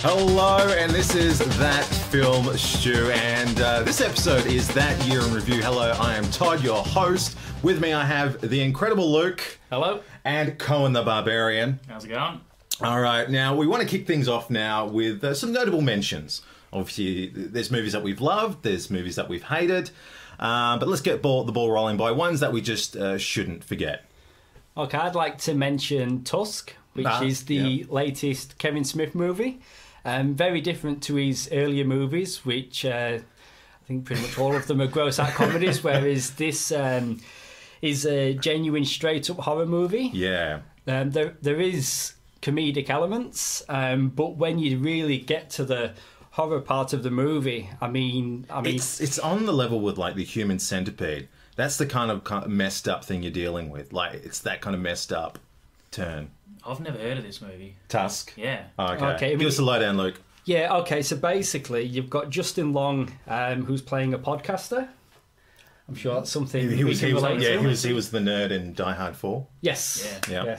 Hello, and this is That Film Stew, and this episode is That Year in Review. Hello, I am Todd, your host. With me I have the incredible Luke. Hello. And Cohen the Barbarian. How's it going? All right, now we want to kick things off now with some notable mentions. Obviously, there's movies that we've loved, there's movies that we've hated, but let's get the ball rolling by ones that we just shouldn't forget. Okay, I'd like to mention Tusk, which is the latest Kevin Smith movie. Very different to his earlier movies, which I think pretty much all of them are gross-out comedies, whereas this is a genuine straight-up horror movie. Yeah. There is comedic elements, but when you really get to the horror part of the movie, I mean, it's on the level with like the Human Centipede. That's the kind of messed up thing you're dealing with. Like, it's that kind of messed up turn. I've never heard of this movie. Tusk? Yeah. Okay. Give us a lowdown, Luke. Yeah, okay, so basically you've got Justin Long, who's playing a podcaster. I'm sure that's something he was the nerd in Die Hard 4. Yes. Yeah.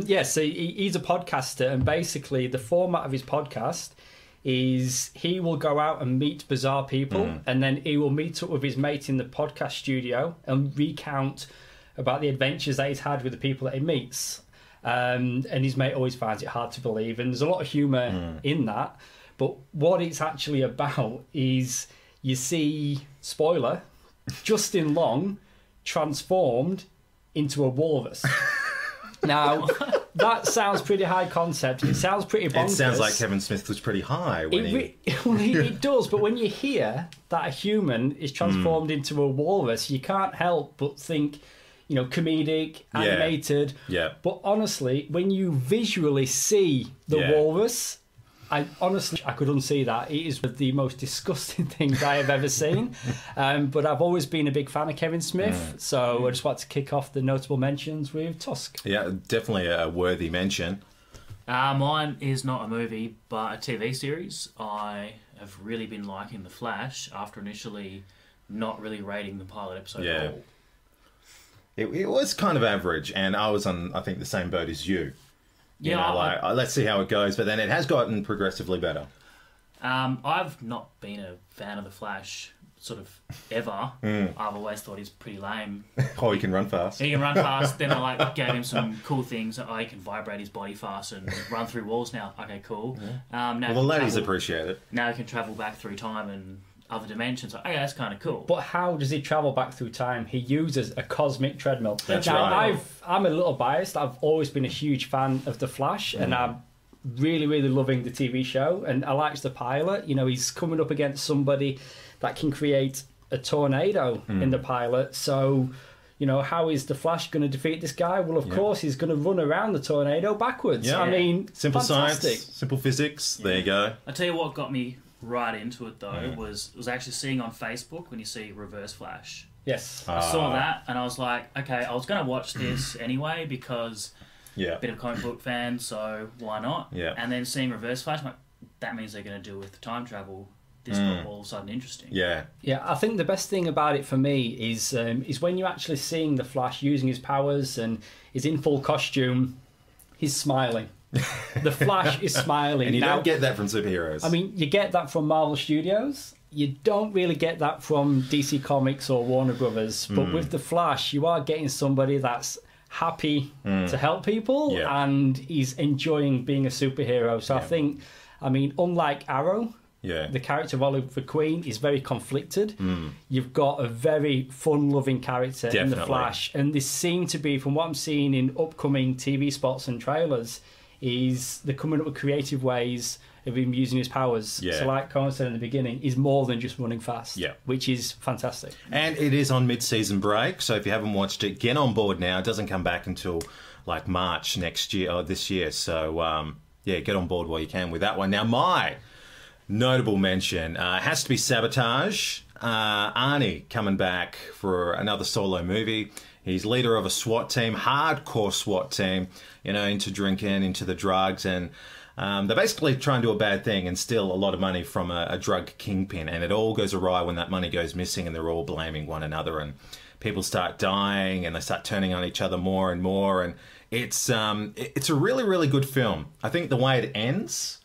Yes. So he's a podcaster, and basically the format of his podcast is he will go out and meet bizarre people, and then he will meet up with his mate in the podcast studio and recount about the adventures that he's had with the people that he meets. And his mate always finds it hard to believe, and there's a lot of humour in that. But what it's actually about is you see, spoiler, Justin Long transformed into a walrus. Now, that sounds pretty high concept. It sounds pretty bonkers. It sounds like Kevin Smith was pretty high when it does, but when you hear that a human is transformed into a walrus, you can't help but think, you know, comedic, animated. Yeah. But honestly, when you visually see the walrus, I could unsee that. It is one of the most disgusting things I have ever seen. But I've always been a big fan of Kevin Smith, so I just want to kick off the notable mentions with Tusk. Yeah, definitely a worthy mention. Mine is not a movie, but a TV series. I have really been liking The Flash after initially not really rating the pilot episode at all. It was kind of average, and I was on, I think, the same boat as you. Let's see how it goes, but then it has gotten progressively better. I've not been a fan of The Flash, sort of, ever. I've always thought he's pretty lame. Oh, he can run fast. He can run fast. Then I gave him some cool things. Oh, he can vibrate his body fast and run through walls now. Okay, cool. Now the ladies appreciate it. Now he can travel back through time and other dimensions. Okay, that's kind of cool. But how does he travel back through time? He uses a cosmic treadmill. That's right. I'm a little biased. I've always been a huge fan of The Flash, and I'm really, really loving the TV show. And I liked the pilot. You know, he's coming up against somebody that can create a tornado in the pilot. So, you know, how is the Flash going to defeat this guy? Well, of course, he's going to run around the tornado backwards. Yeah. I mean, simple fantastic. Science, simple physics. Yeah. There you go. I tell you what got me right into it though was actually seeing on Facebook when you see Reverse Flash. Yes. I saw that and I was like, okay, I was going to watch this anyway because a bit of comic book fan, so why not? Yeah. And then seeing Reverse Flash, I'm like, that means they're going to do with the time travel. This got all of a sudden interesting. Yeah. Yeah, I think the best thing about it for me is when you're actually seeing the Flash using his powers and he's in full costume, he's smiling. The Flash is smiling. And you don't get that from superheroes. I mean, you get that from Marvel Studios. You don't really get that from DC Comics or Warner Brothers. But with the Flash, you are getting somebody that's happy to help people and he's enjoying being a superhero. So I think, I mean, unlike Arrow, the character of Oliver Queen is very conflicted. You've got a very fun-loving character in the Flash. And this seemed to be, from what I'm seeing in upcoming TV spots and trailers, is they're coming up with creative ways of him using his powers. Yeah. So like Colin said in the beginning, he's more than just running fast, which is fantastic. And it is on mid-season break, so if you haven't watched it, get on board now. It doesn't come back until like March next year, or this year. So, get on board while you can with that one. Now, my notable mention has to be Sabotage. Arnie coming back for another solo movie. He's leader of a SWAT team, hardcore SWAT team, you know, into drinking, into the drugs, and they basically try and do a bad thing and steal a lot of money from a drug kingpin, and it all goes awry when that money goes missing and they're all blaming one another, and people start dying and they start turning on each other more and more, and it's a really, really good film. I think the way it ends,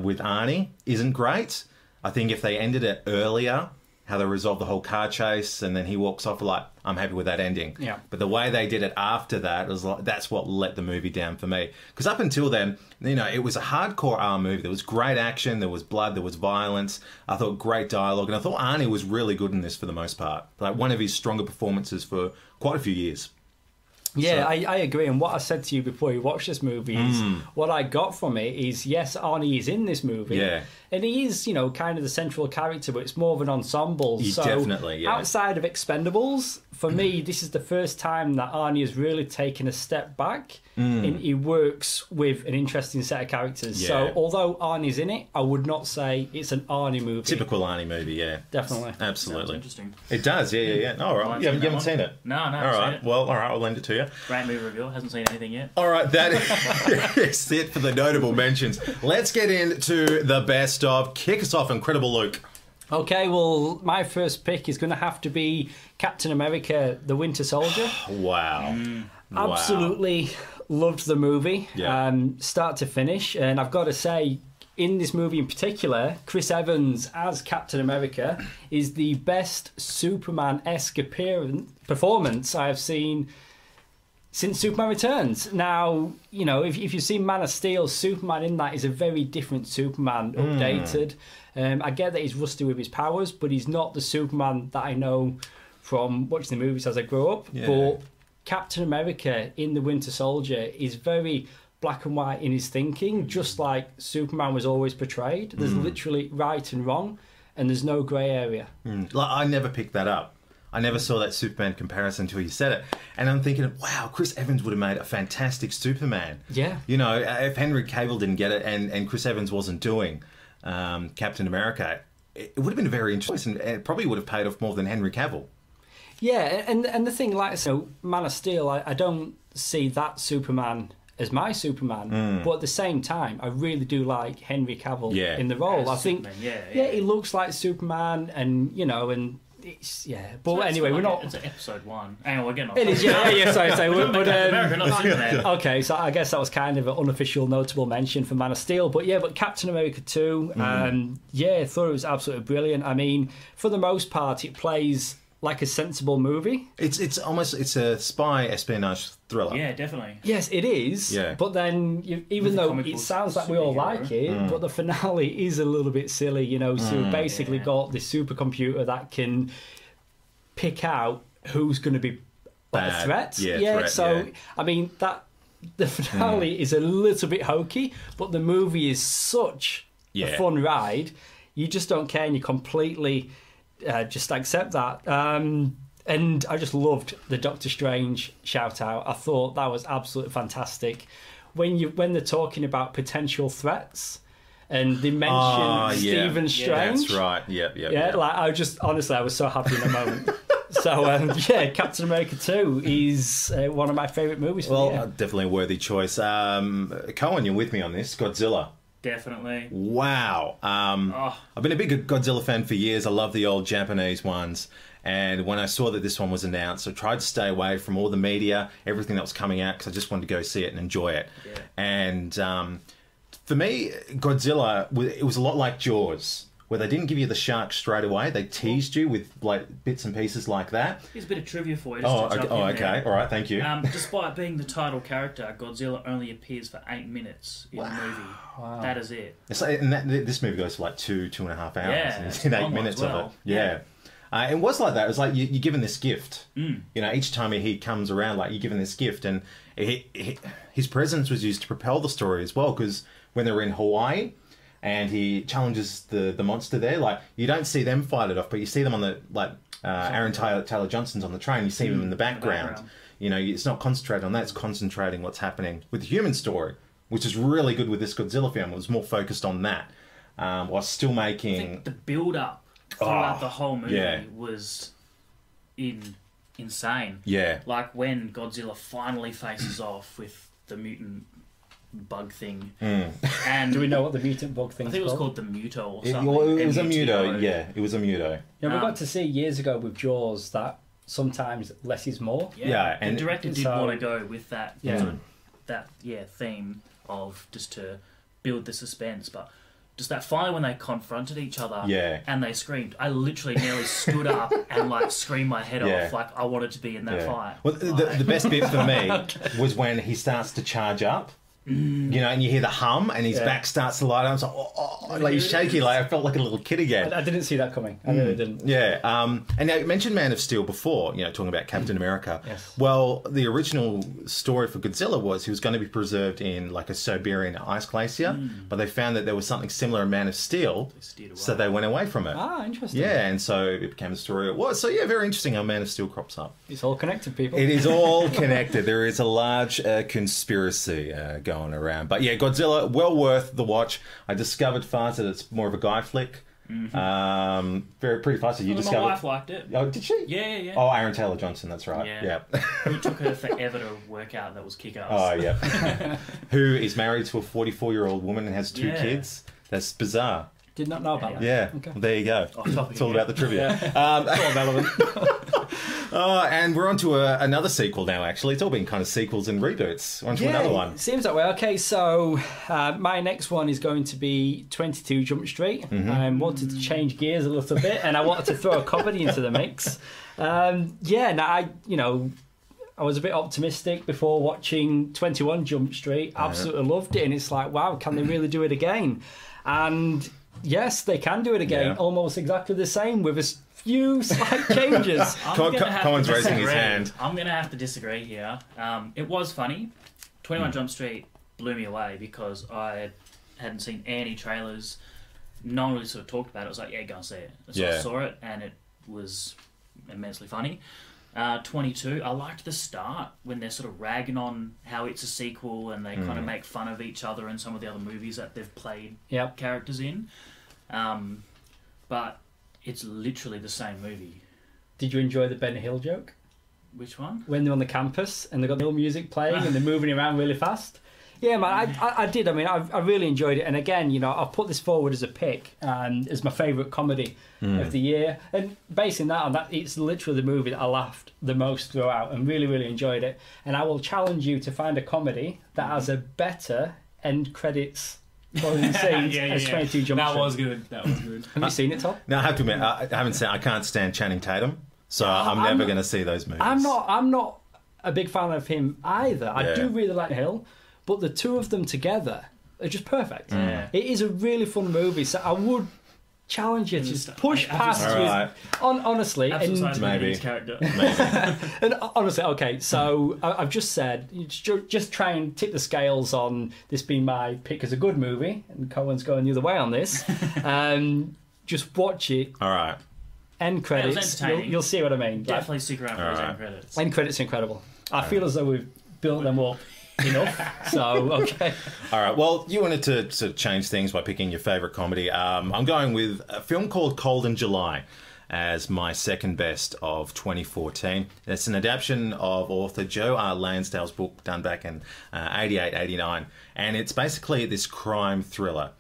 with Arnie isn't great. I think if they ended it earlier, how they resolved the whole car chase and then he walks off, like, I'm happy with that ending. Yeah. But the way they did it after that, was like, that's what let the movie down for me. Because up until then, you know, it was a hardcore R movie. There was great action, there was blood, there was violence. I thought great dialogue, and I thought Arnie was really good in this for the most part. Like one of his stronger performances for quite a few years. Yeah, So- I agree. And what I said to you before you watched this movie is what I got from it is, yes, Arnie is in this movie. Yeah. And he is, you know, kind of the central character, but it's more of an ensemble. He so definitely, yeah. outside of Expendables, for me, this is the first time that Arnie has really taken a step back and he works with an interesting set of characters. Yeah. So although Arnie's in it, I would not say it's an Arnie movie. Typical Arnie movie, yeah. Definitely. Sounds Absolutely. interesting. It does, yeah. All right. You haven't seen it? No, All haven't right. seen it. Well, all right. I'll lend it to you. Great movie review. Hasn't seen anything yet. All right, that is it for the notable mentions. Let's get into the best of. Kick us off, Incredible Luke. Okay, well, my first pick is going to have to be Captain America, the Winter Soldier. Wow. Wow. Absolutely loved the movie, Yeah. start to finish. And I've got to say, in this movie in particular, Chris Evans as Captain America is the best Superman-esque performance I have seen since Superman Returns. Now, you know, if you've seen Man of Steel, Superman in that is a very different Superman, updated. I get that he's rusty with his powers, but he's not the Superman that I know from watching the movies as I grew up. Yeah. But Captain America in The Winter Soldier is very black and white in his thinking, just like Superman was always portrayed. There's literally right and wrong, and there's no grey area. Like, I never picked that up. I never saw that Superman comparison until you said it. And I'm thinking, wow, Chris Evans would have made a fantastic Superman. Yeah. You know, if Henry Cavill didn't get it and Chris Evans wasn't doing Captain America, it would have been very interesting. And it probably would have paid off more than Henry Cavill. Yeah, and the thing, like, so Man of Steel, I don't see that Superman as my Superman, but at the same time, I really do like Henry Cavill Yeah. in the role. As I think, Superman, yeah. he looks like Superman, and you know, and it's But So it's anyway, like we're not. It's episode 1. Hang on, we're getting off. It is, yeah. Sorry. But, America, not Superman. okay, so I guess that was kind of an unofficial notable mention for Man of Steel. But Captain America 2, I thought it was absolutely brilliant. I mean, for the most part, it plays like a sensible movie. It's a spy espionage thriller. Yeah, definitely. Yes, it is. Yeah. But then, even With a though comic it book sounds like we all superhero. like it, but the finale is a little bit silly, you know. So we've basically got this supercomputer that can pick out who's going to be a Bad. threat. Yeah, threat, so, yeah. I mean, the finale is a little bit hokey, but the movie is such a Yeah. fun ride. You just don't care, and you completely just accept that. And I just loved the Doctor Strange shout out. I thought that was absolutely fantastic. When they're talking about potential threats, and they mention Stephen Strange. That's right. Yeah, like I was so happy in the moment. So Captain America 2 is one of my favourite movies. Well, for the year. definitely a worthy choice. Cohen, you're with me on this. Godzilla. Definitely. Wow. I've been a big Godzilla fan for years. I love the old Japanese ones. And when I saw that this one was announced, I tried to stay away from all the media, everything that was coming out, because I just wanted to go see it and enjoy it. Yeah. And for me, Godzilla, it was a lot like Jaws, where they didn't give you the shark straight away. They teased you with like bits and pieces like that. Here's a bit of trivia for you. Oh, Just to jump in okay. there. All right, thank you. Despite being the title character, Godzilla only appears for 8 minutes in the movie. Wow. That is it. It's like, and this movie goes for like 2.5 hours. Yeah, and it's in 8 long minutes as well. of it. Yeah. It was like that. It was like you're given this gift. You know, each time he comes around, like you're given this gift, and his presence was used to propel the story as well. Because when they're in Hawaii, and he challenges the monster there, like you don't see them fight it off, but you see them on the Aaron Taylor Johnson's on the train. You see them in the background. You know, it's not concentrated on that. It's concentrating what's happening with the human story, which is really good with this Godzilla film. It was more focused on that, while still I making. think the build-up throughout the whole movie was insane. Yeah. Like when Godzilla finally faces off with the mutant bug thing. And Do we know what the mutant bug thing I is think it was called? called the Muto or It, something. well, it was a MUTO. Muto, yeah. It was a Muto. Yeah, we got to see years ago with Jaws that sometimes less is more. Yeah, and the director did so- want to go with that Yeah. sort of, theme of just to build the suspense, but just that finally when they confronted each other Yeah. and they screamed, I literally nearly stood up and like screamed my head Yeah. off, like I wanted to be in that fight. Well, the best bit for me was when he starts to charge up. You know, and you hear the hum, and his back starts to light up. It's like, like he's shaky. Like I felt like a little kid again. I didn't see that coming. I really didn't. Yeah. And now you mentioned Man of Steel before. You know, talking about Captain America. Yes. Well, the original story for Godzilla was he was going to be preserved in like a Siberian ice glacier, but they found that there was something similar in Man of Steel, so they went away from it. Ah, interesting. Yeah, and so it became the story it was. So yeah, very interesting how Man of Steel crops up. It's all connected, people. It is all connected. There is a large conspiracy going around. But yeah, Godzilla, well worth the watch. I discovered fast that it's more of a guy flick. Very pretty fast. You Well, discovered. my wife liked it. Oh, did she? Yeah. Oh, Aaron Taylor Johnson. That's right. Yeah. It took her forever to work out that was kick-ass. Oh, yeah. Who is married to a 44-year-old woman and has 2 kids? That's bizarre. Did not know about that. Yeah. Okay. Well, there you go. It's all about the trivia. It's all relevant. And we're on to another sequel now, actually. It's all been kind of sequels and reboots. On to another one. Seems that way. Okay, so my next one is going to be 22 Jump Street. I wanted to change gears a little bit, and I wanted to throw a comedy into the mix. I was a bit optimistic before watching 21 Jump Street. Absolutely loved it, and it's like, wow, can they really do it again? And yes, they can do it again, almost exactly the same with a few slight changes. Cohen's raising his hand. I'm going to have to disagree here. It was funny. 21 Jump Street blew me away because I hadn't seen any trailers. No one really sort of talked about it. I was like, yeah, go and see it. So I saw it, and it was immensely funny. 22, I liked the start when they're sort of ragging on how it's a sequel and they kind of make fun of each other and some of the other movies that they've played characters in. But it's literally the same movie. Did you enjoy the Ben Hill joke? Which one? When they're on the campus and they've got the music playing and they're moving around really fast. Yeah, man, I did. I mean, I really enjoyed it. And again, you know, I've put this forward as a pick as my favourite comedy of the year. And basing that on that, it's literally the movie that I laughed the most throughout and really, really enjoyed it. And I will challenge you to find a comedy that has a better end credits closing scenes as 22 Jump Street. That was good. Have you seen it, Tom? Now, I have to admit, I haven't seen. I can't stand Channing Tatum, so I'm never going to see those movies. I'm not a big fan of him either. I do really like Hill, but the two of them together are just perfect. It is a really fun movie, so I would challenge you to push past honestly, and maybe character. and honestly, okay. So I've just said, just try and tip the scales on this being my pick as a good movie, and Cohen's going the other way on this. Just watch it. All right. End credits. You'll see what I mean. Definitely stick around for his end credits. End credits are incredible. I feel as though we've built them up enough. So, okay. All right. Well, you wanted to sort of change things by picking your favourite comedy. I'm going with a film called Cold in July as my second best of 2014. It's an adaptation of author Joe R. Lansdale's book done back in 88, 89. And it's basically this crime thriller.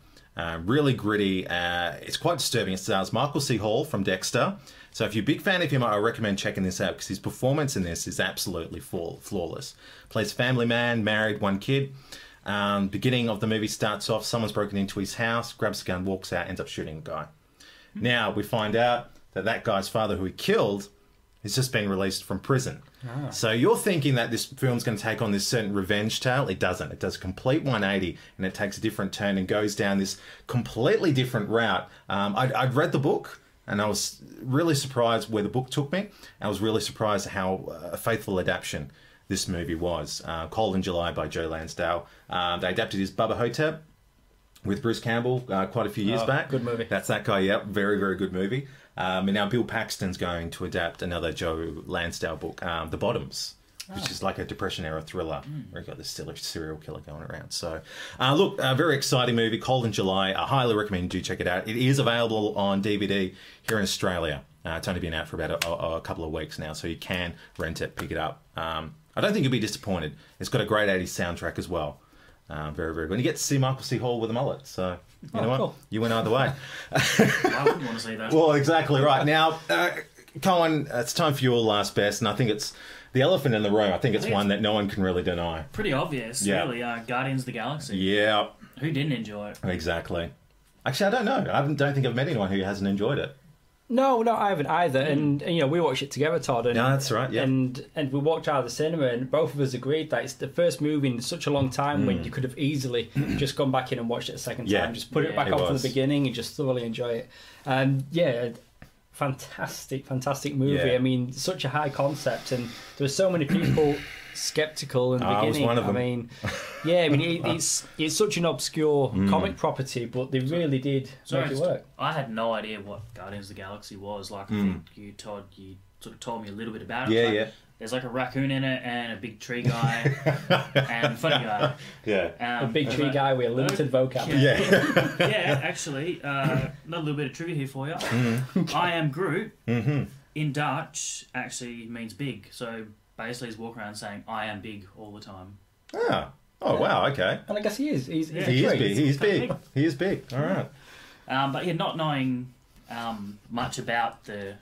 Really gritty. It's quite disturbing. It stars Michael C. Hall from Dexter. So if you're a big fan of him, I recommend checking this out because his performance in this is absolutely flawless. Plays a family man, married, 1 kid. Beginning of the movie starts off, someone's broken into his house, grabs a gun, walks out, ends up shooting a guy. Now we find out that guy's father who he killed has just been released from prison. So you're thinking that this film's going to take on this certain revenge tale. It doesn't. It does a complete 180 and it takes a different turn and goes down this completely different route. I'd read the book and I was really surprised where the book took me. I was really surprised how a faithful adaptation this movie was. Cold in July by Joe Lansdale. They adapted his Bubba Hotep with Bruce Campbell quite a few years back. Good movie. That's that guy, yep. Very, very good movie. And now Bill Paxton's going to adapt another Joe Lansdale book, The Bottoms, which is like a Depression-era thriller where you've got this serial killer going around. So, look, a very exciting movie, Cold in July. I highly recommend you do check it out. It is available on DVD here in Australia. It's only been out for about a couple of weeks now, so you can rent it, pick it up. I don't think you'll be disappointed. It's got a great 80s soundtrack as well. Very, very good. And you get to see Michael C. Hall with a mullet, so you know what? Cool. You win either way. I wouldn't want to see that. Well, exactly right. Now, Cohen, it's time for your last best, and I think it's the elephant in the room. I think it's one that no one can really deny. Pretty obvious, really. Guardians of the Galaxy. Yeah. Who didn't enjoy it? Exactly. Actually, I don't know. Don't think I've met anyone who hasn't enjoyed it. No, I haven't either. And you know, we watched it together, Todd. And, No, that's right. Yeah. And we walked out of the cinema, and both of us agreed that it's the first movie in such a long time when you could have easily just gone back in and watched it a second time, just put it back on from the beginning and just thoroughly enjoy it. And fantastic movie. Yeah. I mean, such a high concept, and there were so many people skeptical in the beginning. I was one of them. I mean, it's such an obscure comic property, but they really did make it work. I had no idea what Guardians of the Galaxy was. Like, I think you, Todd, you sort of told me a little bit about it. Yeah. There's like a raccoon in it and a big tree guy and funny guy. Yeah. A big tree guy with a limited vocab. Yeah. Yeah, actually, another little bit of trivia here for you. I am Groot in Dutch actually means big. So basically he's walking around saying, I am big all the time. Oh, wow, okay. And I guess he is. He's He is big. He is big. All right. But yeah, not knowing much about the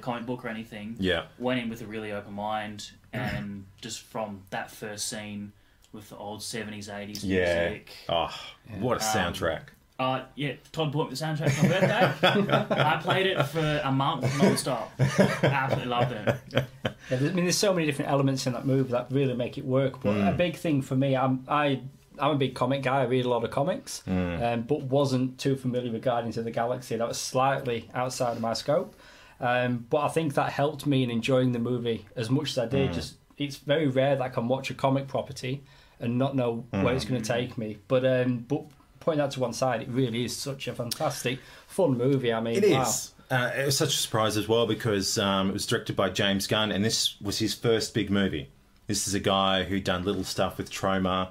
comic book or anything, went in with a really open mind, and just from that first scene with the old 70s, 80s music. Oh, what a soundtrack. Todd bought me the soundtrack for my birthday. I played it for a month non-stop. Absolutely loved it. Yeah, there's so many different elements in that movie that really make it work. But a big thing for me, I'm a big comic guy. I read a lot of comics, but wasn't too familiar with Guardians of the Galaxy. That was slightly outside of my scope. But I think that helped me in enjoying the movie as much as I did. Just it's very rare that I can watch a comic property and not know where it's going to take me. But putting that to one side, it really is such a fantastic, fun movie. I mean, it is. It was such a surprise as well because it was directed by James Gunn, and this was his first big movie. This is a guy who'd done little stuff with Troma.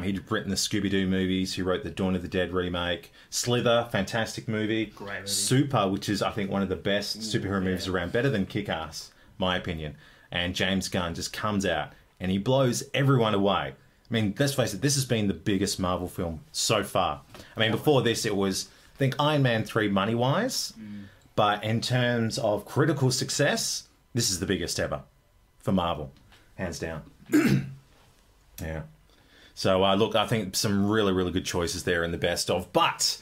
He'd written the Scooby-Doo movies. He wrote the Dawn of the Dead remake. Slither, fantastic movie. Great movie. Super, which is, I think, one of the best superhero movies around. Better than Kick-Ass, my opinion. And James Gunn just comes out and he blows everyone away. I mean, let's face it, this has been the biggest Marvel film so far. I mean, before this, it was, I think, Iron Man 3 money-wise. But in terms of critical success, this is the biggest ever for Marvel. Hands down. Yeah. So, look, I think some really, really good choices there in the best of. But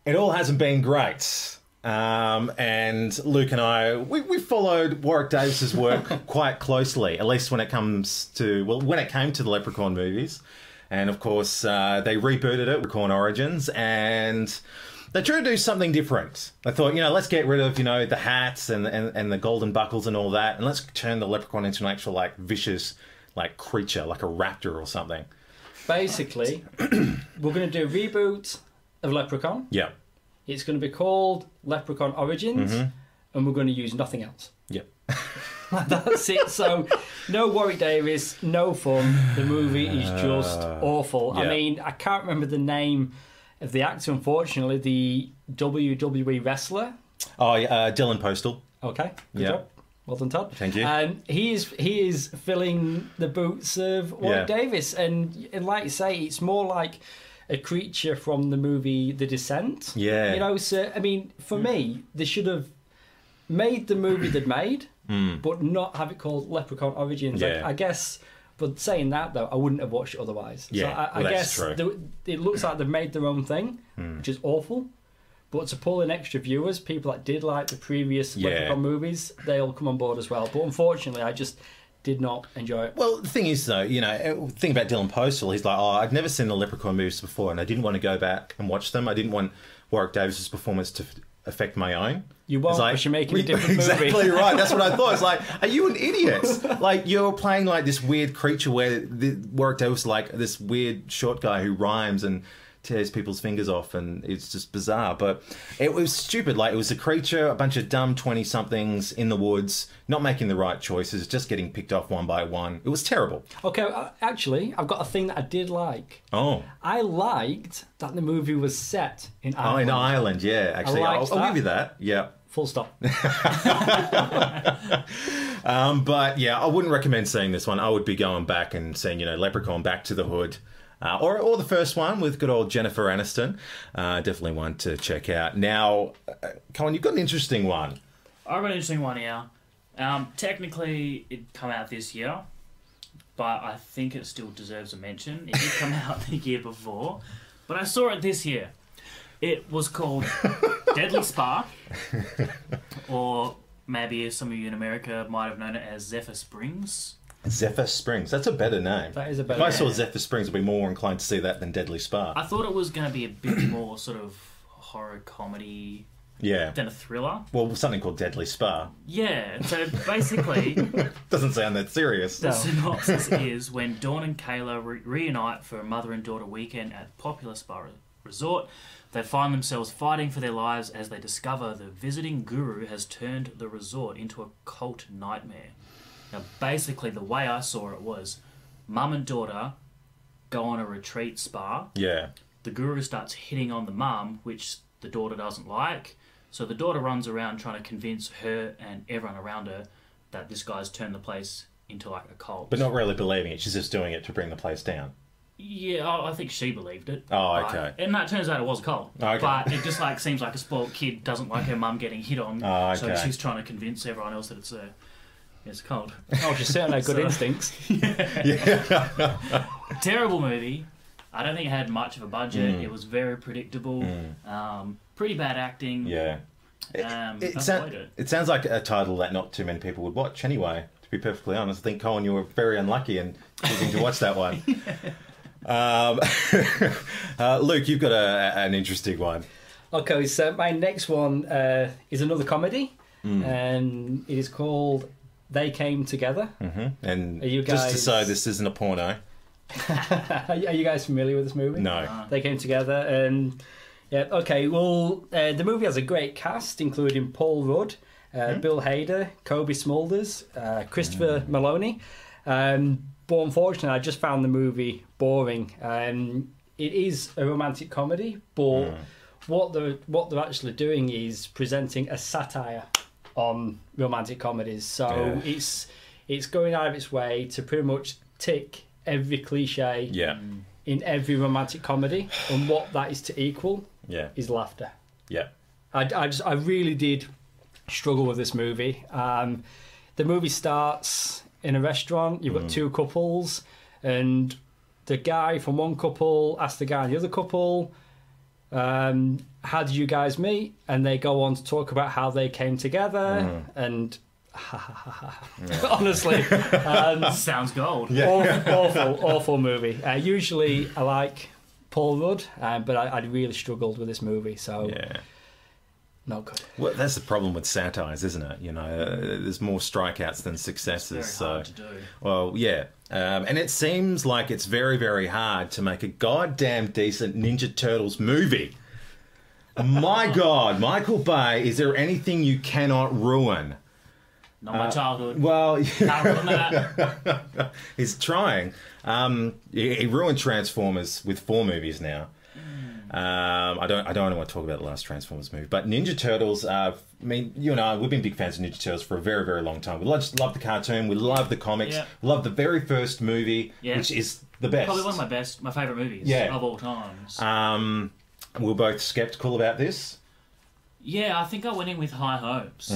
it all hasn't been great. And Luke and I, we followed Warwick Davis's work quite closely, at least when it comes to, when it came to the Leprechaun movies. And, of course, they rebooted it, Leprechaun Origins, and they tried to do something different. They thought, let's get rid of, the hats and the golden buckles and all that, and let's turn the Leprechaun into an actual, vicious, creature, like a raptor or something. Basically, we're going to do a reboot of Leprechaun. Yeah. It's going to be called Leprechaun Origins, and we're going to use nothing else. Yep. That's it. So, no Warwick Davis, no fun. The movie is just awful. Yeah. I mean, I can't remember the name of the actor, unfortunately, the WWE wrestler. Oh, Dylan Postal. Okay, good job. Well done, Todd. Thank you. He is filling the boots of Warwick Davis, and like you say, it's more like a creature from the movie The Descent. Yeah. So I mean, for me, they should have made the movie they'd made, but not have it called Leprechaun Origins. Yeah. I guess. But saying that though, I wouldn't have watched it otherwise. Yeah, so I guess it looks like they've made their own thing, which is awful. But to pull in extra viewers, people that did like the previous Leprechaun movies, they'll come on board as well. But unfortunately, I just did not enjoy it. Well, the thing is, though, the thing about Dylan Postal, he's like, I've never seen the Leprechaun movies before, and I didn't want to go back and watch them. I didn't want Warwick Davis's performance to affect my own. You won't, because you're making a different movie. Exactly right. That's what I thought. It's like, are you an idiot? You're playing this weird creature where Warwick Davis is this weird short guy who rhymes and tears people's fingers off, and it's just bizarre. But it was stupid. It was a creature, a bunch of dumb 20-somethings in the woods, not making the right choices, just getting picked off one by one. It was terrible. Okay, actually, I've got a thing that I did like. Oh. I liked that the movie was set in Ireland. Oh, in Ireland, yeah. Actually, I'll give you that. Yeah. Full stop. But yeah, I wouldn't recommend seeing this one. I would be going back and seeing, Leprechaun Back to the Hood. Or the first one with good old Jennifer Aniston. Definitely one to check out. Now, Colin, you've got an interesting one. I've got an interesting one here. Technically, it come out this year, but I think it still deserves a mention. It did come out the year before, but I saw it this year. It was called Deadly Spark, or maybe some of you in America might have known it as Zephyr Springs. Zephyr Springs. That's a better name. That is a better If I saw name. Zephyr Springs, I'd be more inclined to see that than Deadly Spark. I thought it was going to be a bit more sort of horror comedy Yeah. than a thriller. Well, something called Deadly Spark. Yeah, so basically, Doesn't sound that serious. the synopsis is when Dawn and Kayla reunite for a mother and daughter weekend at popular spa resort, they find themselves fighting for their lives as they discover the visiting guru has turned the resort into a cult nightmare. Now, basically, the way I saw it was mum and daughter go on a retreat spa. Yeah. The guru starts hitting on the mum, which the daughter doesn't like. So the daughter runs around trying to convince her and everyone around her that this guy's turned the place into like a cult. But not really believing it. She's just doing it to bring the place down. Yeah, I think she believed it. Oh, Right. okay. And that turns out it was a cult. Okay. But it just like seems like a spoiled kid doesn't like her mum getting hit on. Oh, So okay. she's trying to convince everyone else that it's a cult. Oh, she certainly had good So- instincts. Terrible movie. I don't think it had much of a budget. It was very predictable. Pretty bad acting. Yeah. I avoid it. It sounds like a title that not too many people would watch anyway, to be perfectly honest. I think, Colin, you were very unlucky in choosing to watch that one. Luke, you've got an interesting one. Okay, so my next one is another comedy, and it is called They Came Together. And Are you just to guys- say, this isn't a porno. Are you guys familiar with this movie? No. They Came Together, and yeah, okay. Well, the movie has a great cast, including Paul Rudd, Bill Hader, Kobe Smulders, Christopher Maloney. But unfortunately, I just found the movie boring. It is a romantic comedy, but what they're actually doing is presenting a satire on romantic comedies. So it's going out of its way to pretty much tick every cliche Yeah. in every romantic comedy, and what that is to equal Yeah. is laughter. Yeah. I really did struggle with this movie. The movie starts in a restaurant. You've got two couples, and the guy from one couple asks the guy in the other couple, how did you guys meet? And they go on to talk about how they came together, and honestly, Sounds gold. awful movie. Usually I like Paul Rudd, but I really struggled with this movie, so Yeah. not good. Well, that's the problem with satires, isn't it? You know, there's more strikeouts than successes. Very So, hard to do. well, yeah. And it seems like it's very, very hard to make a goddamn decent Ninja Turtles movie. My God, Michael Bay, is there anything you cannot ruin? Not my childhood. Well, Can't ruin that. he's trying. He ruined Transformers with 4 movies now. I don't want to talk about the last Transformers movie, but Ninja Turtles. I mean, you and I, we've been big fans of Ninja Turtles for a very, very long time. We love the cartoon. We love the comics. Yeah. We love the very first movie, Yeah. which is the best. Probably one of my favourite movies Yeah. of all times. We're both skeptical about this. Yeah, I think I went in with high hopes.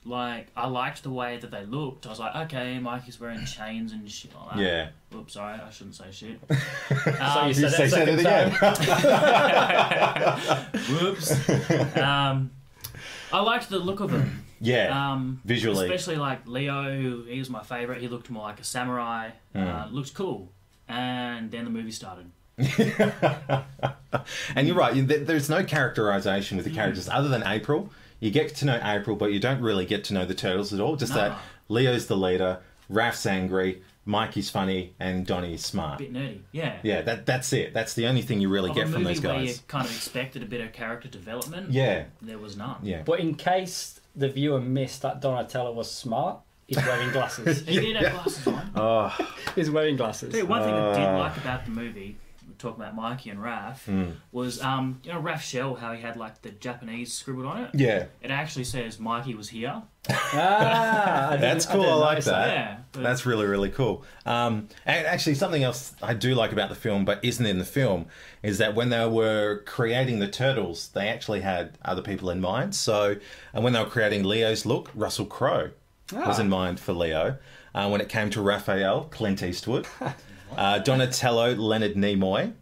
Like, I liked the way that they looked. I was like, okay, Mikey's wearing chains and shit like that. Yeah. Oops, sorry, I shouldn't say shit. So you You said say it it second again. Whoops. I liked the look of him. Yeah. Visually. Especially like Leo, he was my favourite. He looked more like a samurai. Looked cool. And then the movie started. And you're right. There's no characterization with the characters other than April. You get to know April, but you don't really get to know the Turtles at all. Just No. that Leo's the leader, Raph's angry, Mikey's funny, and Donnie's smart. Bit nerdy. Yeah. Yeah, that's it. That's the only thing you really Of get a from movie those where you guys. kind of expected a bit of character development. Yeah, There was none. yeah. But in case the viewer missed that Donatello was smart, he's wearing glasses. He did have glasses on. Oh, He's wearing glasses. Tell you one thing I did like about the movie, we're talking about Mikey and Raph, was you know Raph's shell, how he had like the Japanese scribbled on it. yeah. It actually says Mikey was here. That's cool. I like that. Yeah, but- That's really, really cool. And actually, something else I do like about the film, but isn't in the film, is that when they were creating the Turtles, they actually had other people in mind. So, and when they were creating Leo's look, Russell Crowe was in mind for Leo. When it came to Raphael, Clint Eastwood. Donatello, Leonard Nimoy.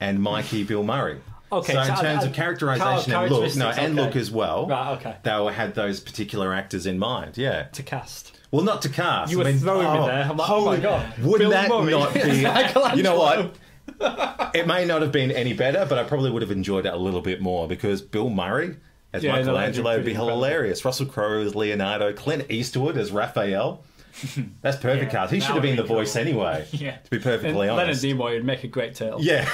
And Mikey, Bill Murray. Okay, So in terms of characterization and look, and look as well, Right, okay. they had those particular actors in mind. Yeah. To cast. Well, not to cast. You were throwing me there. I'm like, oh my god. Wouldn't Bill that Murray. not be? Michelangelo. You know what? It may not have been any better, but I probably would have enjoyed it a little bit more because Bill Murray as Yeah, no, that'd be Michelangelo would be pretty hilarious. Russell Crowe as Leonardo, Clint Eastwood as Raphael. That's perfect Yeah, cast. He that should have would been be the voice cool. anyway. Yeah. To be perfectly And Leonard honest. Nimoy would make a great tale. Yeah.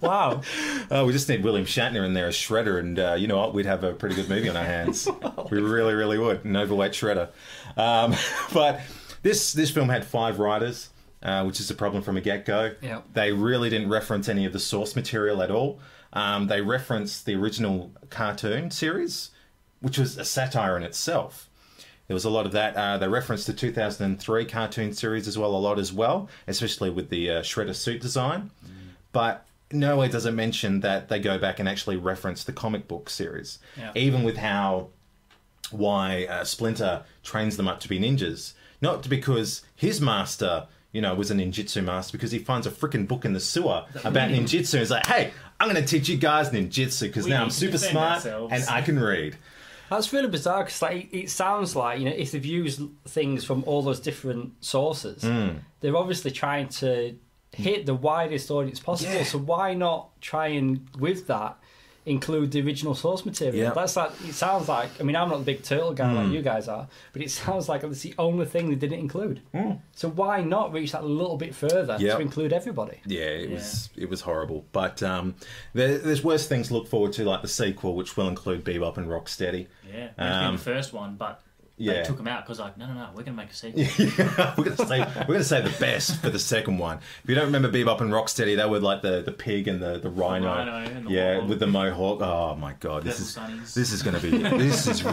Wow. We just need William Shatner in there as Shredder, and you know what? We'd have a pretty good movie on our hands. We really, really would. An overweight Shredder. But this film had 5 writers, which is a problem from a get-go. Yeah. They really didn't reference any of the source material at all. They referenced the original cartoon series, which was a satire in itself. There was a lot of that. They referenced the 2003 cartoon series a lot as well, especially with the Shredder suit design. But nowhere does it mention that they go back and actually reference the comic book series. Yeah. Even with why Splinter trains them up to be ninjas. Not because his master, was a ninjutsu master, because he finds a freaking book in the sewer about ninjutsu. He's like, hey, I'm going to teach you guys ninjutsu because We now I'm need to super defend smart ourselves. and I can read. That's really bizarre because it sounds like, if they've used things from all those different sources, they're obviously trying to hit the widest audience possible. Yeah. So why not try and, with that, include the original source material? Yeah. That's like, it sounds like, I'm not the big turtle guy like you guys are, but it sounds like that's the only thing they didn't include. So why not reach that a little bit further Yep. to include everybody? Yeah, it was horrible. But there's worse things to look forward to, like the sequel, which will include Bebop and Rocksteady. Yeah, meant to be the first one, but yeah. they took them out because no, we're going to make a sequel. we're gonna say the best for the second one. If you don't remember Bebop and Rocksteady, they were like the pig and the rhino. rhino and the mohawk. with the mohawk. Oh my god, this Purple is sunnies. this is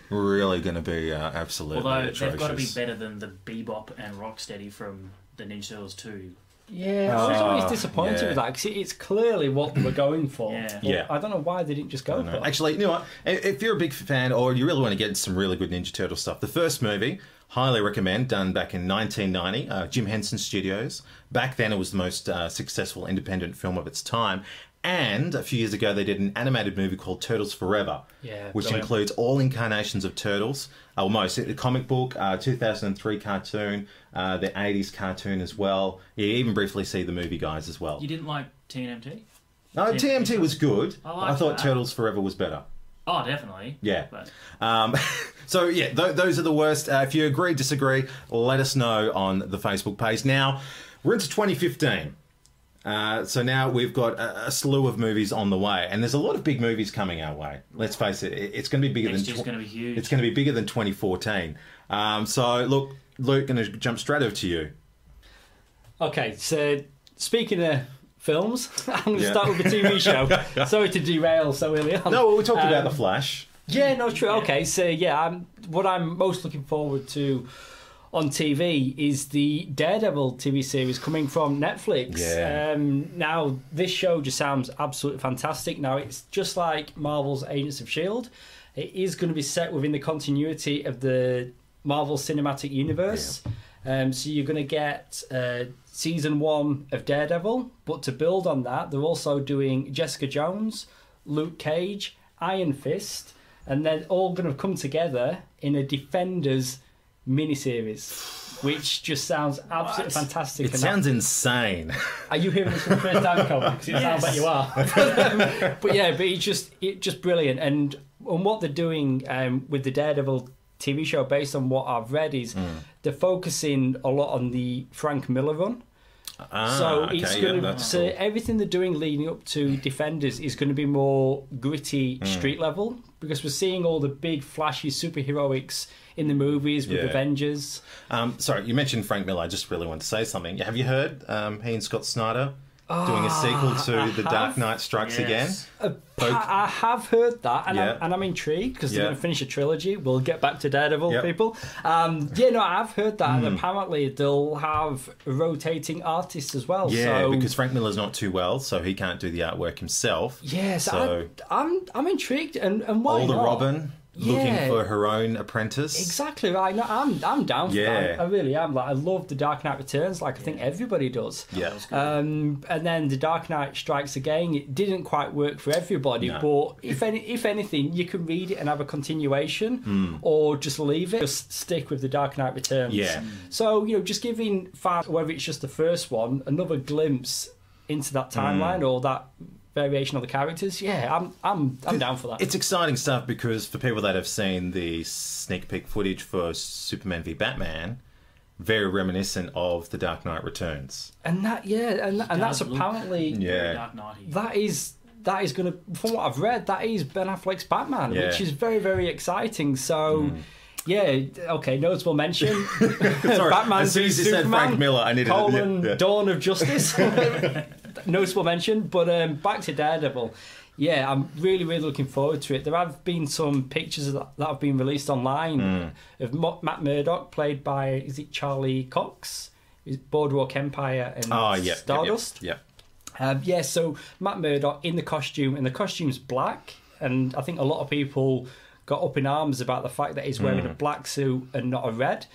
really going to be absolutely Although atrocious. they've got to be better than the Bebop and Rocksteady from the Ninja Turtles 2. Yeah, I was always disappointed yeah. with that because it's clearly what they were going for. Yeah. But Yeah. I don't know why they didn't just go for it. Actually, you know what? If you're a big fan or you really want to get some really good Ninja Turtle stuff, the first movie, highly recommend, done back in 1990, Jim Henson Studios. Back then, it was the most successful independent film of its time. And a few years ago, they did an animated movie called Turtles Forever, Yeah, which brilliant. includes all incarnations of Turtles, almost. The comic book, 2003 cartoon, the 80s cartoon as well. You even briefly see the movie guys as well. You didn't like TNMT? No, TMT was good. I I liked thought that. Turtles Forever was better. Oh, definitely. Yeah. But So, yeah, those are the worst. If you agree, disagree, let us know on the Facebook page. Now, we're into 2015. So now we've got a slew of movies on the way, and there's a lot of big movies coming our way. Let's face it, it's going to be bigger next than year's going to be huge. it's going to be bigger than 2014. So look, Luke, going to jump straight over to you. Okay, so speaking of films, I'm going to Yeah. start with a TV show. Sorry to derail so early on. No, well, we talked about The Flash. Yeah, no, true. Okay, so yeah, what I'm most looking forward to on TV is the Daredevil TV series coming from Netflix. Yeah. Now, this show just sounds absolutely fantastic. Now, it's just like Marvel's Agents of S.H.I.E.L.D. It is going to be set within the continuity of the Marvel Cinematic Universe. So you're going to get season 1 of Daredevil, but to build on that, they're also doing Jessica Jones, Luke Cage, Iron Fist, and they're all going to come together in a Defenders miniseries, which just sounds absolutely fantastic. It And sounds insane. are you hearing this for the first time, Colin? Because it sounds like you are. But it's just brilliant. And what they're doing with the Daredevil TV show, based on what I've read, is they're focusing a lot on the Frank Miller run. So it's going to. So everything they're doing leading up to Defenders is going to be more gritty, street level, because we're seeing all the big, flashy superheroics in the movies with Yeah. Avengers. Sorry, you mentioned Frank Miller. I just really want to say something. Have you heard he and Scott Snyder doing a sequel to The Dark Knight Strikes Yes. Again? I have heard that, and, Yeah. I'm intrigued because they're Yeah. going to finish a trilogy. We'll get back to Daredevil, Yep. people. I've heard that, and apparently they'll have rotating artists as well. Yeah, so, because Frank Miller's not too well, so he can't do the artwork himself. yes, So I'm intrigued, and why Older not? Robin, looking Yeah. for her own apprentice. Exactly right. No, I'm down for Yeah. that. I really am. Like, I love The Dark Knight Returns. Like, I think everybody does. Yeah. That was good. And then The Dark Knight Strikes Again. It didn't quite work for everybody, No. but if anything, you can read it and have a continuation, or just leave it. Just stick with The Dark Knight Returns. Yeah. So just giving fans, whether it's just the first one, another glimpse into that timeline or that variation of the characters. Yeah, I'm down for that. It's exciting stuff because for people that have seen the sneak peek footage for Superman v Batman, very reminiscent of The Dark Knight Returns. And that, and that's Does look apparently Yeah. Dark Knighty. that is going to, from what I've read, that is Ben Affleck's Batman, Yeah. which is very, very exciting. So, yeah, okay, notable mention. Sorry, Batman as soon v as you said Superman, Frank Miller, I needed : Dawn of Justice. Notable mention. But back to Daredevil. Yeah, I'm really, really looking forward to it. There have been some pictures that have been released online of Matt Murdock, played by, is it Charlie Cox? Boardwalk Empire and Stardust. Yep. So Matt Murdock in the costume, and the costume's black, and I think a lot of people got up in arms about the fact that he's wearing a black suit and not a red.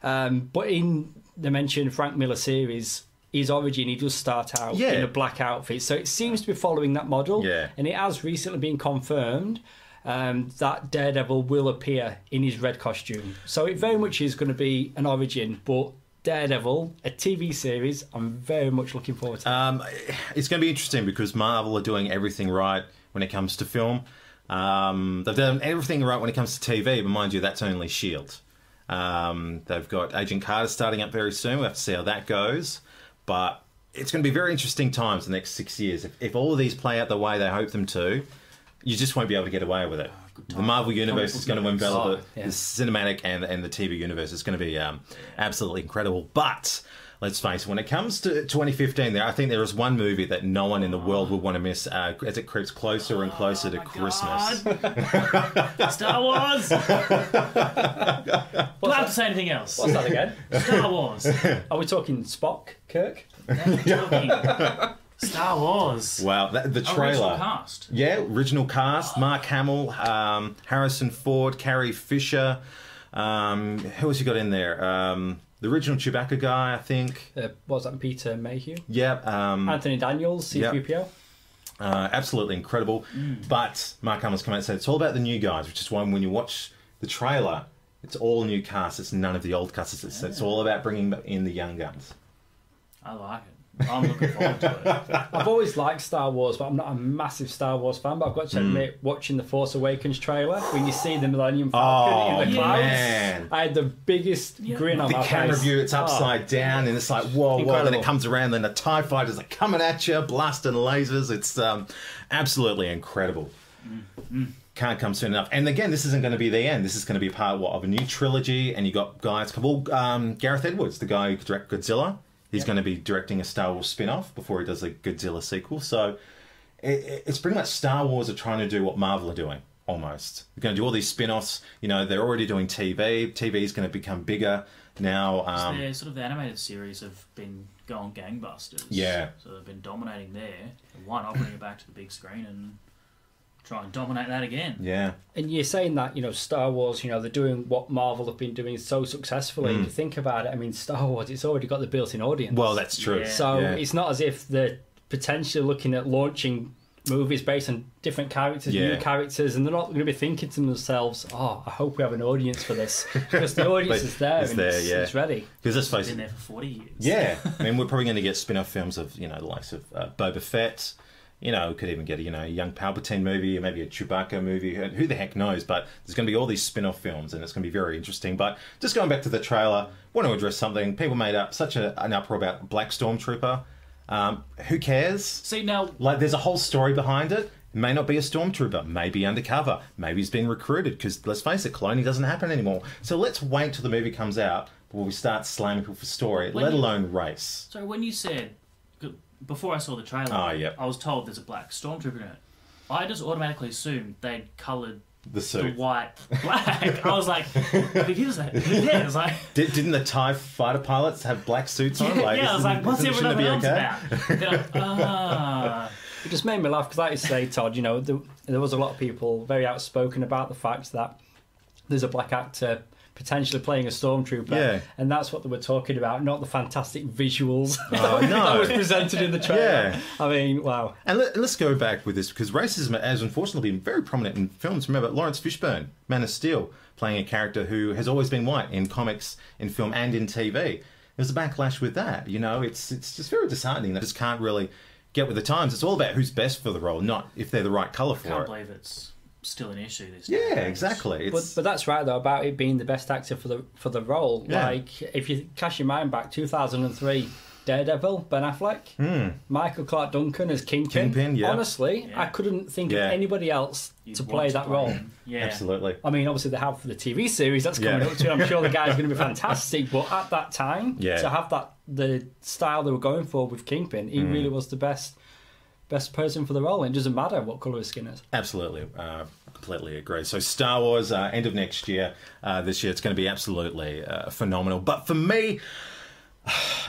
But in the mentioned Frank Miller series, his origin, he does start out in a black outfit. So it seems to be following that model. Yeah. And it has recently been confirmed that Daredevil will appear in his red costume. So it very much is going to be an origin, but Daredevil, a TV series, I'm very much looking forward to. It's going to be interesting because Marvel are doing everything right when it comes to film. They've done everything right when it comes to TV, but mind you, that's only S.H.I.E.L.D. They've got Agent Carter starting up very soon. We'll have to see how that goes. But it's going to be very interesting times the next 6 years. If all of these play out the way they hope them to, you just won't be able to get away with it. The Marvel Universe is going to envelop the cinematic and the TV universe. It's going to be absolutely incredible. But let's face it, when it comes to 2015, I think there is one movie that no one in the world would want to miss as it creeps closer and closer to Christmas. Star Wars! Don't have to say anything else. What's that again? Star Wars. Are we talking Spock, Kirk? Star Wars. Wow, the Original trailer. cast. Yeah, original cast. Mark Hamill, Harrison Ford, Carrie Fisher. Who else you got in there? The original Chewbacca guy, I think. What was that, Peter Mayhew? Yeah. Anthony Daniels, C-3PO. Absolutely incredible. But Mark Hamill's come out and said it's all about the new guys, which is why when you watch the trailer, it's all new cast. It's none of the old cast. It's all about bringing in the young guns. I like it. I'm looking forward to it. I've always liked Star Wars, but I'm not a massive Star Wars fan. But I've got to admit, watching the Force Awakens trailer, when you see the Millennium Falcon in the clouds, man. I had the biggest grin on The my camera face. view, it's upside down, and it's like, whoa, whoa. Then it comes around, then the TIE fighters are coming at you, blasting lasers. It's absolutely incredible. Can't come soon enough. And again, this isn't going to be the end. This is going to be part of a new trilogy, and you got guys, Gareth Edwards, the guy who directed Godzilla. He's going to be directing a Star Wars spin-off before he does a Godzilla sequel. So it's pretty much Star Wars are trying to do what Marvel are doing, almost. They're going to do all these spin-offs. You know, they're already doing TV. TV is going to become bigger now. The animated series have been going gangbusters. Yeah. So they've been dominating there. Why not bring it back to the big screen and try and dominate that again? Yeah. And you're saying that, Star Wars, they're doing what Marvel have been doing so successfully. If you think about it, I mean, Star Wars, it's already got the built-in audience. Well, that's true. Yeah. So it's not as if they're potentially looking at launching movies based on different characters, new characters, and they're not going to be thinking to themselves, I hope we have an audience for this. Because the audience is there and it's ready. Because let's face Been it. there for 40 years. Yeah. I mean, we're probably going to get spin-off films of, the likes of Boba Fett. Could even get a young Palpatine movie, or maybe a Chewbacca movie. Who the heck knows? But there's going to be all these spin-off films, and it's going to be very interesting. But just going back to the trailer, want to address something. People made up such an uproar about Black Stormtrooper. Who cares? See, now... There's a whole story behind it. It may not be a stormtrooper, maybe undercover, maybe he's been recruited, because let's face it, cloning doesn't happen anymore. So let's wait till the movie comes out before we start slamming people for story, let alone race. So when you said... Before I saw the trailer, I was told there's a black stormtrooper in it. I just automatically assumed they'd coloured the suit white black. I was like, who gives that? Yeah, like, didn't the TIE fighter pilots have black suits on? I was like, what's everyone else okay? about? It just made me laugh because, like you say, Todd, there was a lot of people very outspoken about the fact that there's a black actor potentially playing a stormtrooper, Yeah. and that's what they were talking about, not the fantastic visuals Oh, no. that was presented in the trailer. Yeah. I mean, wow. And let's go back with this, because racism has unfortunately been very prominent in films. Remember Lawrence Fishburne, Man of Steel, playing a character who has always been white in comics, in film, and in TV. There's a backlash with that. You know, it's just very disheartening that just can't really get with the times. It's all about who's best for the role, not if they're the right colour for Can't it. believe it's still an issue this Yeah, day and age. exactly. But that's right though about it being the best actor for the role. Yeah. Like if you cast your mind back, 2003, Daredevil, Ben Affleck, Michael Clark Duncan as Kingpin. Kingpin, yeah. Honestly, Yeah. I couldn't think Yeah. of anybody else You'd to want play that role. him. Yeah. Absolutely. I mean, obviously they have for the TV series that's coming Yeah. up too. I'm sure the guy's going to be fantastic. But at that time, Yeah. to have the style they were going for with Kingpin, he really was the best person for the role. And it doesn't matter what colour his skin is. Absolutely. Completely agree. So Star Wars, end of next year, this year, it's going to be absolutely phenomenal. But for me,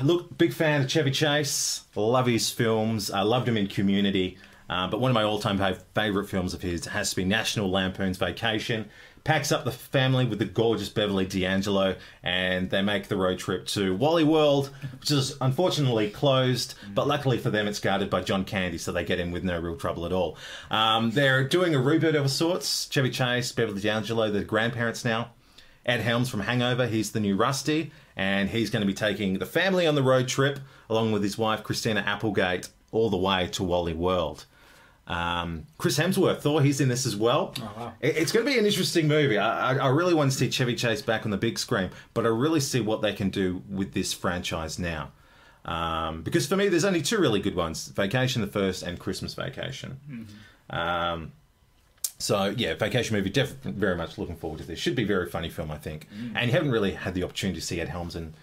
look, big fan of Chevy Chase. Love his films. I loved him in Community. But one of my all-time favourite films of his has to be National Lampoon's Vacation. Packs up the family with the gorgeous Beverly D'Angelo, and they make the road trip to Wally World, which is unfortunately closed, but luckily for them it's guarded by John Candy, so they get in with no real trouble at all. They're doing a reboot of sorts. Chevy Chase, Beverly D'Angelo, they're grandparents now. Ed Helms from Hangover, he's the new Rusty, and he's going to be taking the family on the road trip, along with his wife Christina Applegate, all the way to Wally World. Chris Hemsworth, Thor, he's in this as well. Oh, wow. It's going to be an interesting movie. I really want to see Chevy Chase back on the big screen, but I really see what they can do with this franchise now. Because for me, there's only two really good ones: Vacation the first and Christmas Vacation. Mm-hmm. So yeah, Vacation movie, definitely very much looking forward to this. Should be a very funny film, I think. And you haven't really had the opportunity to see Ed Helms in,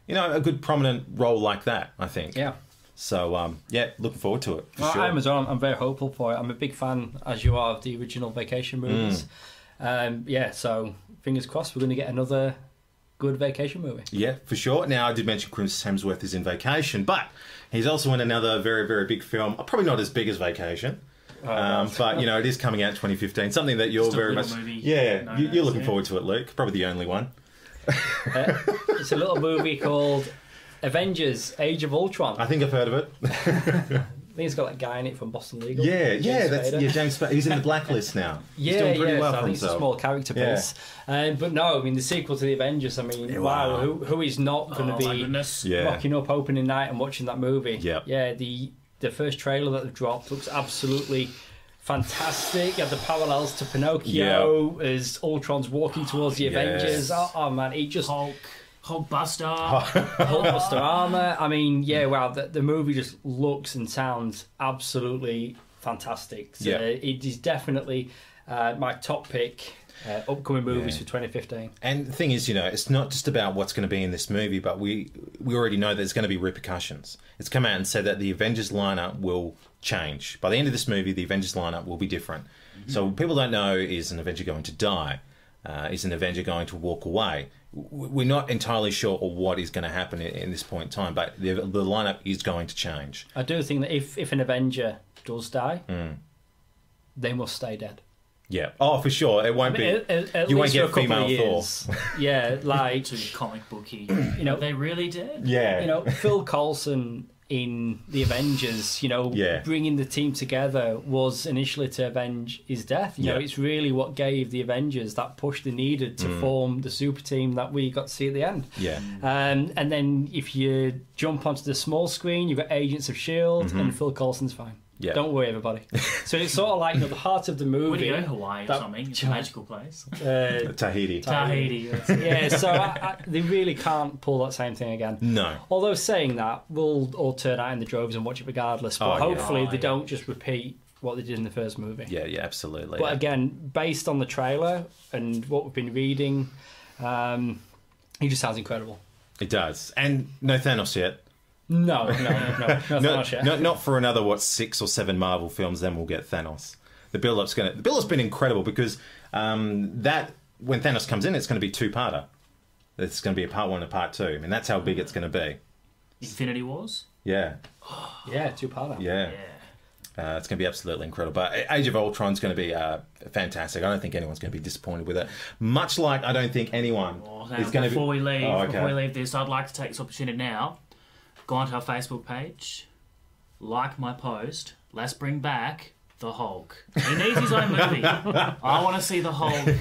a good prominent role like that, I think. Yeah. So yeah, looking forward to it. For Well, sure. I am as well. I'm very hopeful for it. I'm a big fan, as you are, of the original Vacation movies. Yeah, so fingers crossed we're going to get another good Vacation movie. Yeah, for sure. Now, I did mention Chris Hemsworth is in Vacation, but he's also in another very, very big film. Probably not as big as Vacation, but, it is coming out in 2015. Something that you're Just a very little much... movie. Yeah, No, you're looking yeah. forward to it, Luke. Probably the only one. It's a little movie called Avengers: Age of Ultron. I think I've heard of it. I think it's got that guy in it from Boston Legal. Yeah, James that's Spader. James Spader. He's in the blacklist now. He's Yeah, doing pretty well so I for think it's a himself. small character Yeah. piece. But no, I mean, the sequel to the Avengers, I mean, Yeah, wow, wow. who is not going to Oh my be goodness. Yeah. rocking up opening night and watching that movie? Yep. Yeah, the first trailer that they've dropped looks absolutely fantastic. You have the parallels to Pinocchio as Ultron's walking towards the Yes. Avengers. Oh man, it just... Hulk Buster. Hulkbuster armor. I mean, yeah, wow, the movie just looks and sounds absolutely fantastic. So Yeah. it is definitely my top pick upcoming movies Yeah. for 2015. And the thing is, it's not just about what's going to be in this movie, but we already know there's going to be repercussions. It's come out and said that the Avengers lineup will change. By the end of this movie, the Avengers lineup will be different. So what people don't know, is an Avenger going to die? Is an Avenger going to walk away? We're not entirely sure of what is going to happen in this point in time, but the lineup is going to change. I do think that if an Avenger does die, they must stay dead. Yeah. Oh, for sure. It won't I mean, be. at You won't least get for a couple of female Thor. years. Yeah, like Too comic booky. you know, Are they really dead? Yeah. Phil Coulson in the Avengers, Yeah. bringing the team together was initially to avenge his death. You know, Yeah. it's really what gave the Avengers that push they needed to form the super team that we got to see at the end. Yeah. And then if you jump onto the small screen, you've got Agents of S.H.I.E.L.D. and Phil Coulson's fine. Yeah. Don't worry, everybody. So it's sort of like the heart of the movie. Would you go Hawaii or that- something? It's a magical place. Tahiti. Tahiti. That's it. Yeah, so they really can't pull that same thing again. No. Although saying that, we'll all turn out in the droves and watch it regardless. But Oh, yeah. hopefully Oh, they yeah. don't just repeat what they did in the first movie. Yeah, absolutely. But yeah. again, based on the trailer and what we've been reading, he just sounds incredible. It does. And no Thanos yet. No, Not for another 6 or 7 Marvel films. Then we'll get Thanos. The build-up's been incredible because that when Thanos comes in, it's going to be 2-parter. It's going to be a part 1 and a part 2. I mean, that's how big it's going to be. Infinity Wars? Yeah, Yeah, 2-parter. yeah. Yeah. It's going to be absolutely incredible. But Age of Ultron's going to be fantastic. I don't think anyone's going to be disappointed with it. Much like I don't think anyone is going to be... Before we leave this, I'd like to take this opportunity now. Go onto our Facebook page, like my post. Let's bring back the Hulk. He needs his own movie. I want to see the Hulk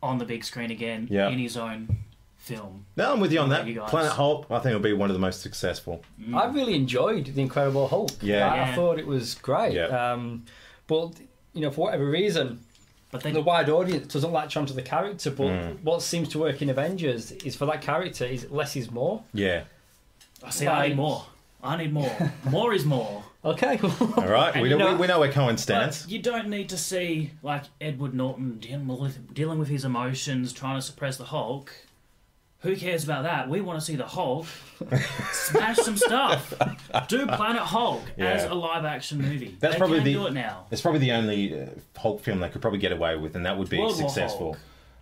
on the big screen again in his own film. No, I'm with you on that. Planet Hulk, I think, will be one of the most successful. I really enjoyed The Incredible Hulk. I thought it was great. But, for whatever reason, the wide audience doesn't latch onto the character. But what seems to work in Avengers is for that character is less is more. Yeah. I need more. I need more. More is more. Okay. All right. We know where Cohen stands. You don't need to see Edward Norton dealing with his emotions, trying to suppress the Hulk. Who cares about that? We want to see the Hulk smash some stuff. Do Planet Hulk as a live-action movie. They can do it now. It's probably the only Hulk film they could probably get away with, and that would be World successful.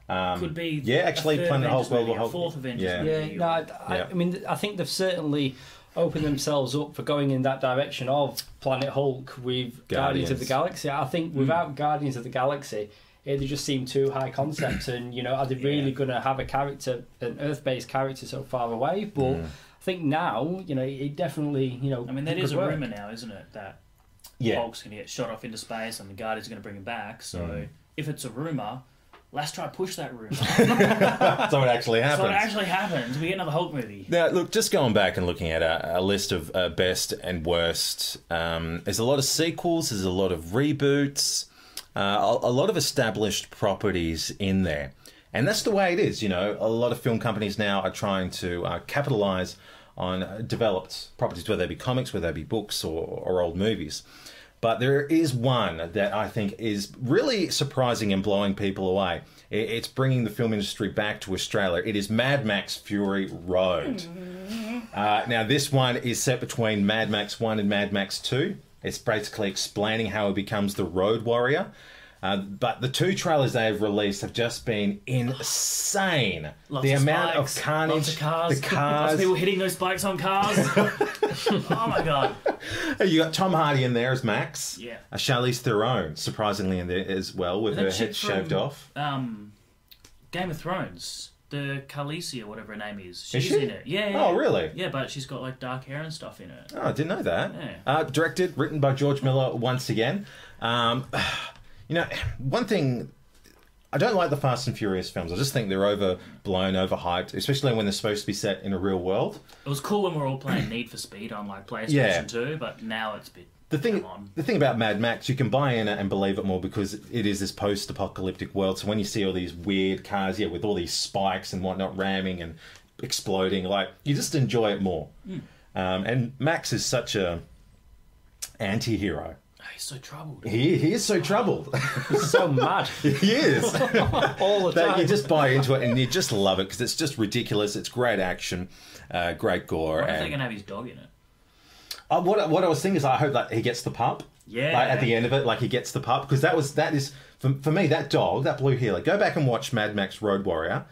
Could be Planet Hulk, World War Hulk, fourth Avengers. I mean, I think they've certainly opened themselves up for going in that direction of Planet Hulk with Guardians of the Galaxy. I think without Guardians of the Galaxy, they just seem too high concept, and are they really going to have a character, an Earth-based character, so far away? But I think now, it definitely, I mean, that is a rumor now, isn't it? That Hulk's going to get shot off into space, and the Guardians are going to bring him back. So if it's a rumor, let's try to push that rumor. So it actually happens. We get another Hulk movie. Now, look, just going back and looking at a list of best and worst, there's a lot of sequels, there's a lot of reboots. A lot of established properties in there. And that's the way it is, A lot of film companies now are trying to capitalise on developed properties, whether they be comics, whether they be books or old movies. But there is one that I think is really surprising and blowing people away. It's bringing the film industry back to Australia. It is Mad Max Fury Road. Now, this one is set between Mad Max 1 and Mad Max 2. It's basically explaining how he becomes the Road Warrior. But the two trailers they have released have just been insane. Lots of amount spikes, of carnage, lots of cars, the cars, lots of people hitting those spikes on cars. Oh my god! You got Tom Hardy in there as Max. Yeah. Charlize Theron, surprisingly, in there as well, with her head shaved off. Game of Thrones. The Khaleesi or whatever her name is. She's in it. Yeah. Oh, really? Yeah, but she's got dark hair and stuff in it. Oh, I didn't know that. Yeah. Directed, written by George Miller once again. One thing, I don't like the Fast and Furious films. I just think they're overblown, overhyped, especially when they're supposed to be set in a real world. It was cool when we were all playing Need for Speed on PlayStation 2, but now it's a bit... The thing about Mad Max, you can buy in it and believe it more because it is this post-apocalyptic world. So when you see all these weird cars, with all these spikes and whatnot ramming and exploding, you just enjoy it more. And Max is such a anti-hero. He's so troubled. He is so troubled. He's so mad. He is. All the time. You just buy into it and you just love it because it's just ridiculous. It's great action, great gore. What if they're going to have his dog in it? What I was thinking is I hope that he gets the pup. Yeah. At the end of it, he gets the pup. Because that is, for me, that dog, that blue heeler, go back and watch Mad Max Road Warrior.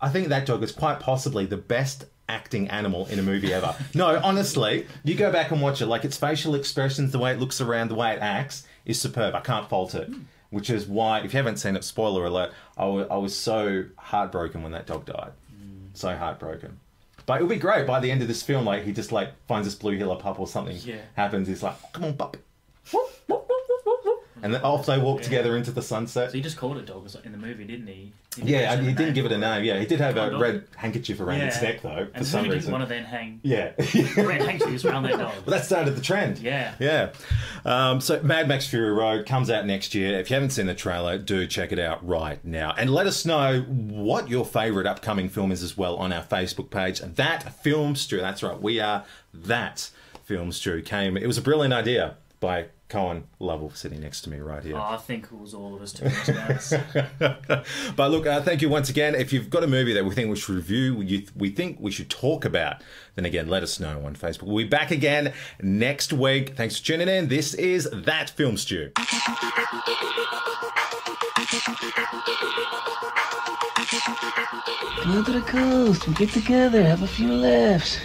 I think that dog is quite possibly the best acting animal in a movie ever. No, honestly, you go back and watch it. Its facial expressions, the way it looks around, the way it acts is superb. I can't fault it. Which is why, if you haven't seen it, spoiler alert, I was so heartbroken when that dog died. So heartbroken. But it'll be great by the end of this film. He just finds this blue heeler pup or something happens. He's like, come on, pup. And then off they walk together into the sunset. So he just called it dog in the movie, didn't he? He didn't give it a name. Yeah, he did have a red handkerchief around his neck, though, for some reason. And who didn't want to then hang red handkerchiefs around their dog? Well, that started the trend. Yeah. Yeah. So Mad Max Fury Road comes out next year. If you haven't seen the trailer, do check it out right now. And let us know what your favourite upcoming film is as well on our Facebook page. That Film Stew. That's right. We are That Film Stew. It was a brilliant idea by Cohen Lovell sitting next to me right here. Oh, I think it was all of us, to be honest. But look, thank you once again. If you've got a movie that we think we should review, we think we should talk about, then again, let us know on Facebook. We'll be back again next week. Thanks for tuning in. This is That Film Stew. Go to the coast and get together, have a few laughs.